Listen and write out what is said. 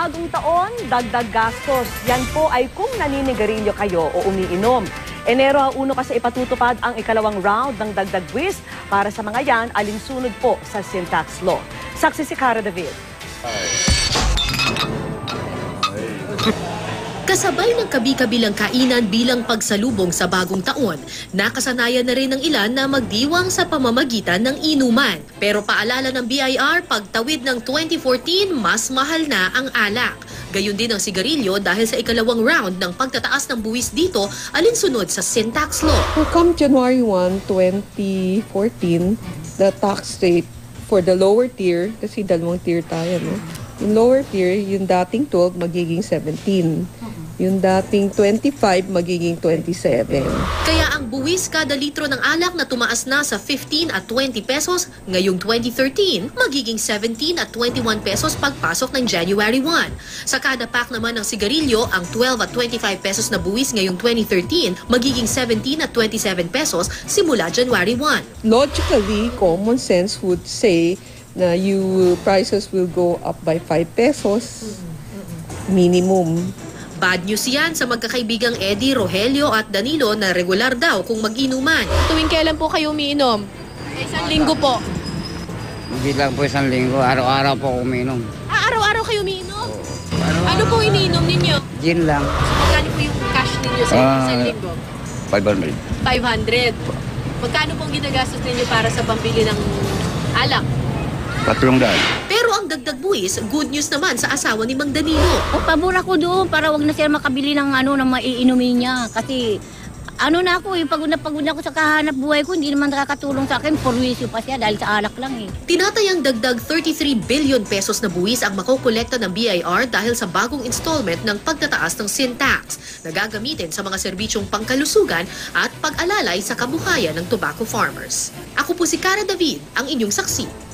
bagong taon, dagdag gastos. Yan po ay kung naninigarilyo kayo o umiinom. Enero 1 kasi ipatutupad ang ikalawang round ng dagdag buwis. Para sa mga yan, alinsunod po sa sin tax law. Saksi si Cara David. Kasabay ng kabi-kabilang kainan bilang pagsalubong sa bagong taon, nakasanayan na rin ng ilan na magdiwang sa pamamagitan ng inuman. Pero paalala ng BIR, pagtawid ng 2014, mas mahal na ang alak. Gayon din ang sigarilyo dahil sa ikalawang round ng pagtataas ng buwis dito, alinsunod sa sin tax law. Come January 1, 2014, the tax rate for the lower tier, kasi dalawang tier tayo, no? Yung lower tier, yung dating 12, magiging 17. Yung dating 25, magiging 27. Kaya ang buwis kada litro ng alak na tumaas na sa 15 at 20 pesos ngayong 2013, magiging 17 at 21 pesos pagpasok ng January 1. Sa kada pack naman ng sigarilyo, ang 12 at 25 pesos na buwis ngayong 2013, magiging 17 at 27 pesos simula January 1. Logically, common sense would say na prices will go up by 5 pesos minimum. Bad news yan sa magkakaibigang Eddie, Rogelio at Danilo na regular daw kung mag-inuman. Tuwing kailan po kayo umiinom? Isang linggo po. Hindi lang po isang linggo, araw-araw po ako uminom. Araw-araw kayo umiinom? Ano po iniinom ninyo? Gin lang. Magkano po yung cash ninyo sa isang linggo? 500. 500. Magkano pong ginagastos ninyo para sa pambili ng alak? 300. Pero ang dagdag buwis, good news naman sa asawa ni Mang Danilo. Pabor ako doon para wag na siya makabili ng na maiinumin niya. Kasi na ako pagod na ako sa kahanap buhay ko. Hindi naman nakakatulong sa akin. Porwisyo pa siya dahil sa alak lang eh. Tinatayang dagdag 33 billion pesos na buwis ang makokolekta ng BIR dahil sa bagong installment ng pagtataas ng sin tax na gagamitin sa mga serbisyong pangkalusugan at pag-alalay sa kabuhayan ng tobacco farmers. Ako po si Cara David, ang inyong saksi.